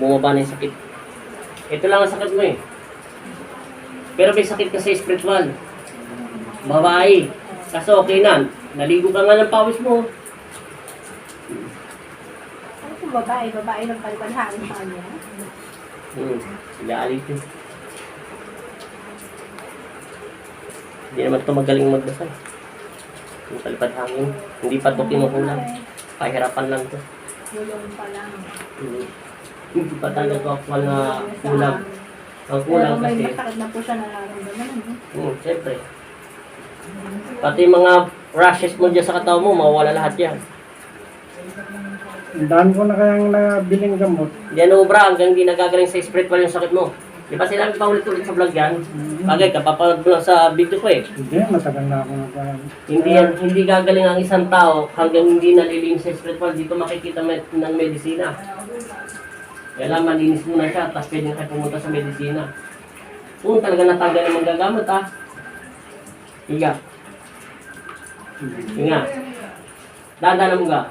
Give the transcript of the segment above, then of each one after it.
bumaba na yung sakit. Ito lang ang sakit mo eh. Pero may sakit ka sa spiritual. Babae. Kaso okay na. Naligo ka nga ng pawis mo. Ano kung babae? Babae ng palipalhangin sa kanya? Sila alis yun. Hindi naman ito magaling magdasal. Yung palipad hangin. Hindi pa ito kinukulang. Pahirapan lang ito. Gulong pa lang. Hindi pa talaga ito actual na kulang. Ang Pero kulang may kasi. masakit na po siya nararamdaman. Siyempre. Pati mga rashes mo dyan sa katawan mo, mawawala lahat yan. Ang dami ko na kayang nabiling gamot. Yan ubra, hanggang hindi nagagaling sa spiritual yung sakit mo. Di ba sinabi pa ulit-ulit sa vlog yan? Bagay ka, papanood mo lang sa video ko eh. Hindi, matagal na ako nagkaroon. Hindi gagaling ang isang tao hanggang hindi nalilim sa spiritual. Dito makikita ng medisina. Kailangan malinis muna siya, tapos pwede na kayo pumunta sa medisina. Kung talaga natanggal ang manggagamot ha. Higa. Higa. Dahan-dahan mo ga.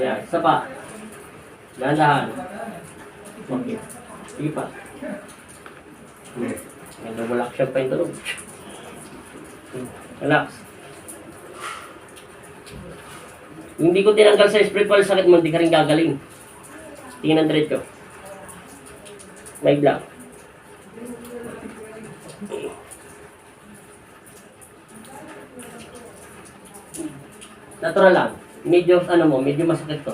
Yan, isa pa. Dahan-dahan. Okay. Sige pa. Nag-relax siya pa yung tulog. Relax. Hindi ko tinanggal sa spiritual sakit mo, hindi ka rin gagaling. Tingin ang diretso. May blank. Natural lang. Medyo masakit to.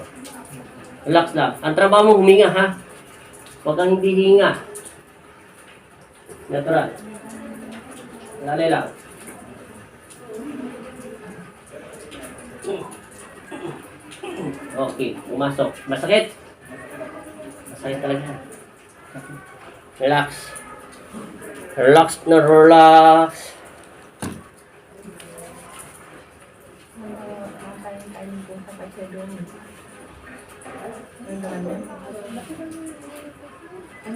Relax lang. Ang trabaho mo huminga ha. Huwag kang hindi hinga. Natural. Dali lang. Okay, pumasok. Masakit. Masakit talaga. Relax. Relax na relax.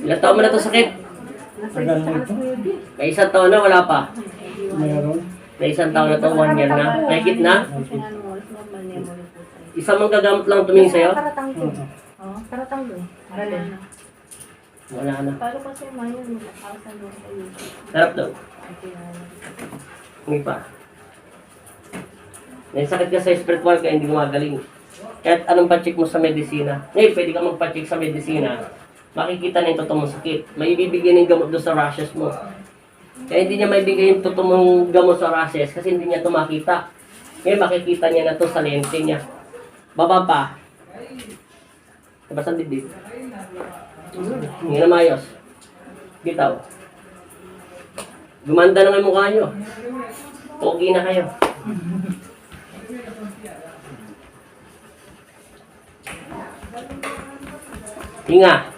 Ilang taon mo na ito sakit? Tagal na ito. May isang taon na, wala pa. Mayroon. May isang taon na ito, 1 year na. Mahigit na. Isang mang gagamot lang tumingin sa'yo? Karatang to. Karatang to. Wala na. Paano kasi mayon nakasan doon sa iyo? Sarap daw. Hindi pa. May sakit ka sa spiritual kaya hindi gumagaling. Kahit anong pa-check mo sa medisina. Ngayon, pwede ka magpa-check sa medisina. Makikita na yung totoong sakit. May ibibigay ng gamot doon sa rashes mo. Kaya hindi niya maibigay yung totoong gamot sa rashes kasi hindi niya ito makita. Ngayon, makikita niya na ito sa lente niya. Baba pa. Labas ang dibdib. Hindi na mayos. Bitaw. Gumanda na yung mukha nyo. Pogi na kayo. Hinga.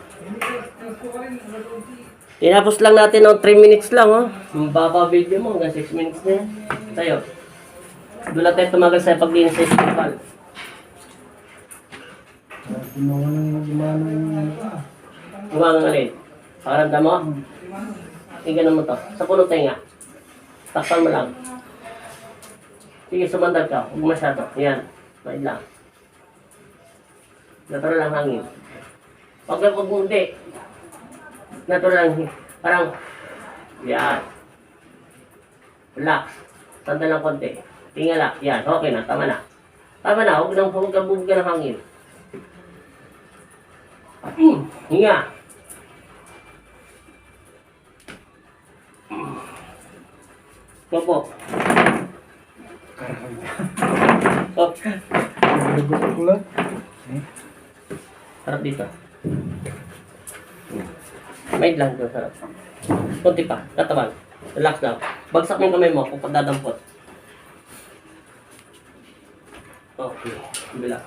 Tinapos lang natin ng 3 minutes lang, oh. Mababa video mo, hanggang 6 minutes na yan. Tayo. Doon tayo tumagal sa paglinis sa spiritual. Gumana yung Gumagang alin. Pakaramdam mo? Tingnan mo to. Sa puno tayo. Takpan mo lang. Sige, sumandal ka. Huwag masyado. Yan. Maid lang. Natural lang hangin. Huwag hindi. Natural lang. Parang, yan. Relax. Sandal lang konti. Tingala. Yan. Okay na. Tama na. Tama na. Huwag kang bubugyan ng hangin. Hinga. Popo. Pop. gusto ko lang. Sarap dito. May lang doon, sarap. Kunti pa, tatabal. Relax lang. Bagsak mo yung kamay mo kung pagdadampot. Okay, bila.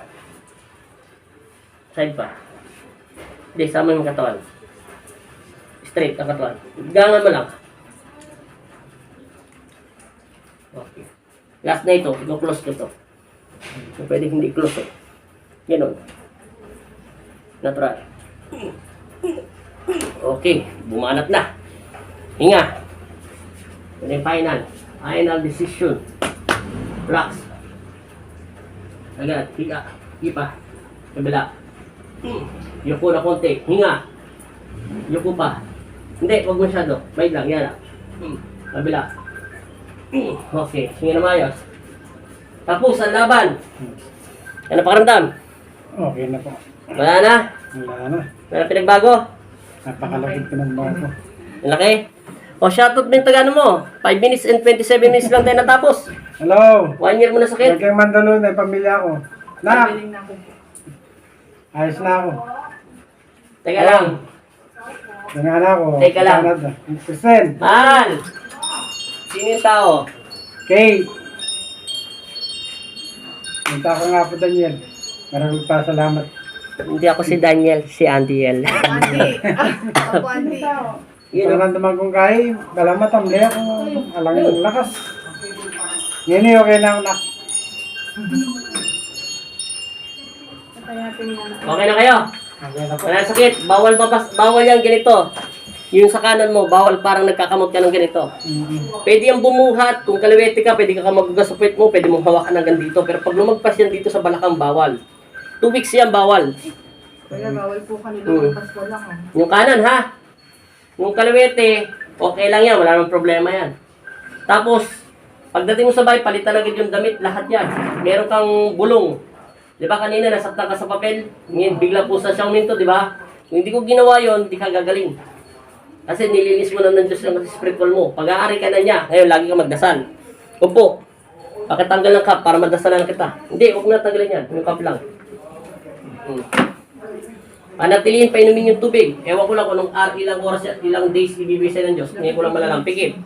Side pa. Hindi, sama yung katawan. Straight ang katawan. Gangan mo lang. Okay. Last na ito, i-close ko ito. Pwede hindi close eh. Ganon. Natural. Okay, bumanat na. Hinga. Ito yung final decision. Relax. Agad, higa. Hipa. Kabila. Yuko na konti. Hinga. Yuko pa. Hindi, huwag masyado. Bait lang, yan. Kabila. Okay, sige na maayos. Tapos, ang laban. Ano pakiramdam? Okay na po. Wala na? Wala na. Wala pinagbago? Napakalapit ko ng bago. Ang laki? O, shoutout mo yung tagano mo. 5 minutes and 27 minutes lang tayo natapos. Hello! 1 year mo na sakit. Huwag kayong mandalo na yung pamilya ko. Nak! Galing na ako. Ayos na ako. Teka lang. Tanga na ako. Teka lang. Canada. Kristen! Mahal! Sino yung tao? Kate! Punta ko nga po, Daniel. Maraming pa salamat. Hindi ako si Daniel, si Andiel. Andi. Ako, Andi. Yun, Tanan naman kong kain. Salamat, tamli ako. Alang yung lakas. Ngayon okay na ako, nak. Kaya pinilala. okay na kayo? Okay na po. Wala sakit. Bawal yan ganito. Yung sa kanan mo, bawal parang nagkakamot ka ng ganito. Pwede yung bumuhat. Kung kaliwete ka, pwede ka magugas sa puwet mo, pwede mong hawakan hanggang dito. Pero pag lumagpas yan dito sa balakang, bawal. 2 weeks yan, bawal. Kaya bawal po kanila. Pasko lang. Yung kanan, ha? Yung kaliwete, okay lang yan. Wala namang problema yan. Tapos, pagdating mo sa bahay, palitan agad yung damit, lahat yan. Meron kang bulong. Di ba kanina, nasaktan ka sa papel? Ngayon, bigla po sa siyang minto, di ba? Kung hindi ko ginawa yon, di ka gagaling. Kasi nilinis mo na ng Diyos ng sprinkle mo. Pag-aari ka na niya, ngayon, lagi ka magdasal. Upo. Pakitanggal ng cup para madasalan kita. Hindi, huwag na tanggalin yan. Yung cup lang. Panatiliin, painumin yung tubig. Ewan ko lang kung ilang oras, ilang days ibibigay ng Diyos. Ngayon ko lang malalampikin.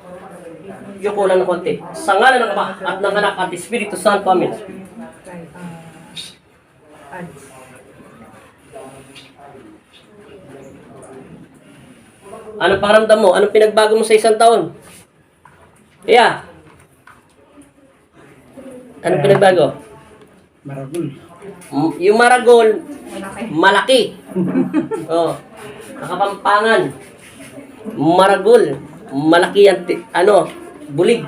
Yuko lang ng konti. Sa ngalan ng Ama at ng Anak at Espiritu Santo. Amen. Anong pakiramdam mo? Anong pinagbago mo sa isang taon? Yeah. Anong pinagbago? Maragul. Yung maragol, malaki. Oh. Nakapampangan. Maragol, malaki yan. Bulig.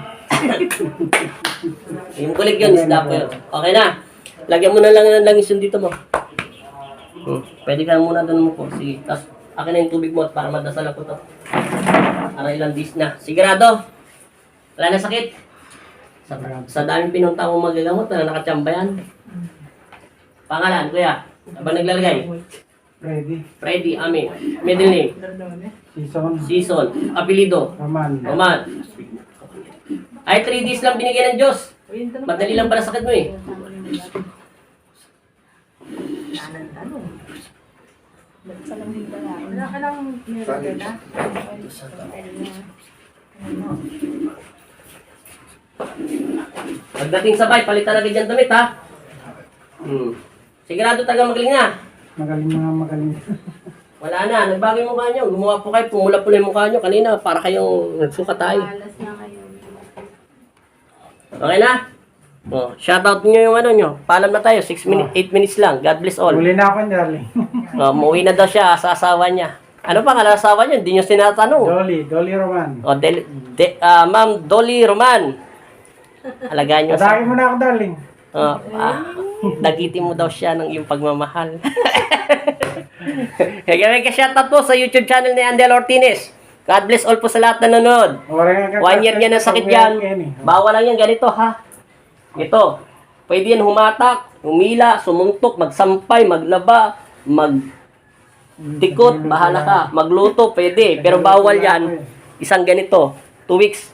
Yung bulig yun, isda po yun. Okay na. Lagyan mo na lang ng langis yung dito mo. Pwede ka muna doon mo po. Sige. Tapos, akin na yung tubig mo para madasal ako to. Para ilang days na. Sigurado. Wala na sakit. Sa daming pinunta mo magagamot, na nakachamba yan. Pangalan, kuya. Abang naglalagay. Ready. Freddy, Ami. Middle name. Season. Season. Apelido. Roman. Roman. Ay, 3 days lang binigay ng Diyos. Madali lang pala sakit mo eh. Wala ka lang meron na. Pagdating sa bahay, palitan agad yung damit ha. Sigurado taga magaling na. Magaling mga magaling. Wala na, nagbago yung mukha nyo. Gumawa po kayo, pumula po na yung mukha nyo. Kanina, para kayong nagsuka tayo. Malas na kayo. Okay na? Oh, shoutout nyo yung ano nyo. Paalam na tayo, 6 minutes, 8 minutes lang. God bless all. Huli na ako, darling. Umuwi na daw siya sa asawa niya. Ano pa nga asawa niya? Hindi nyo sinatanong. Dolly Roman. Ma'am Dolly Roman. Alagaan nyo Patake mo na ako, darling. Dagitin mo daw siya ng iyong pagmamahal. Kaya may ka-shoutout po sa YouTube channel ni Andel Ortines. God bless all po sa lahat na nanonood. 1 year niya na sakit yan. Bawal lang yan ganito ha. Ito. Pwede yan humatak, humila, sumuntok, magsampay, maglaba, magdikot, bahala ka. Magluto, pwede. Pero bawal yan. Isang ganito. 2 weeks.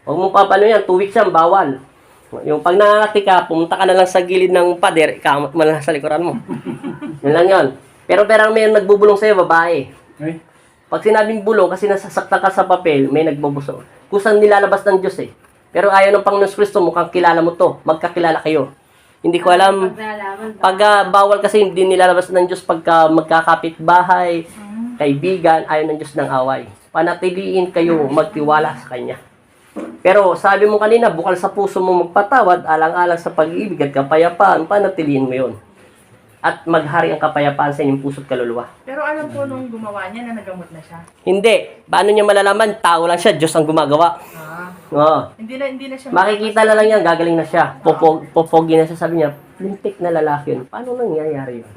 Huwag mong papano yan. 2 weeks yan, bawal. Yung pag nangangati ka, pumunta ka na lang sa gilid ng pader, ikamot mo lang sa likuran mo. Yun lang yun. Pero may nagbubulong sa'yo, babae. Ay, Pag sinabing bulong, kasi nasasakta ka sa papel, may nagbubusong. Kusang nilalabas ng Diyos eh. Pero ayaw ng Panginoon Kristo, mukhang kilala mo to. Magkakilala kayo. Hindi ko alam, pag bawal kasi hindi nilalabas ng Diyos pagka magkakapit bahay, kaibigan, ayaw ng Diyos ng away. Panatiliin kayo, magtiwala sa Kanya. Pero sabi mo kanina, bukal sa puso mo magpatawad, alang-alang sa pag-ibig at kapayapaan, panatiliin mo yun. At maghari ang kapayapaan sa inyong puso't kaluluwa. Pero alam ko nung gumawa niya na nagamot na siya. Hindi. Paano niya malalaman? Tao lang siya, Diyos ang gumagawa. Oo. Hindi na siya. Makikita na lang yan, gagaling na siya. Popogi na siya, sabi niya, lintik na lalaki yun. Paano nangyayari yun?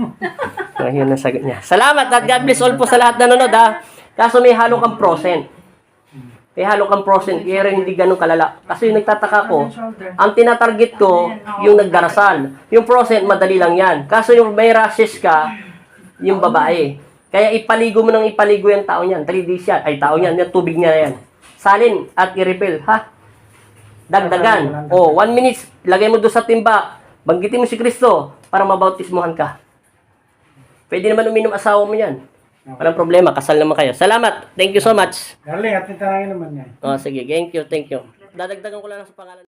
Yun ang sagot niya. Salamat at God bless all po sa lahat na nanonood ha. Kaso may halo kang %. May halo kang %, kaya rin hindi ganun kalala. Kasi yung nagtataka ko, ang tinatarget ko, yung nagdarasal. Yung %, madali lang yan. Kaso yung may rashes ka, yung babae. Kaya ipaligo mo ng ipaligo yung tao niyan. 3 days yan. Ay, tao niyan. Yung tubig niya yan. Salin at i-refill, ha? Dagdagan. 1 minute, lagay mo doon sa timba. Banggitin mo si Kristo para mabautismuhan ka. Pwede naman uminom asawa mo yan. Walang problema, kasal naman kayo. Salamat. Thank you so much. Darling, at itanangin naman niya. Sige, thank you. Dadagdagan ko lang sa pangalan.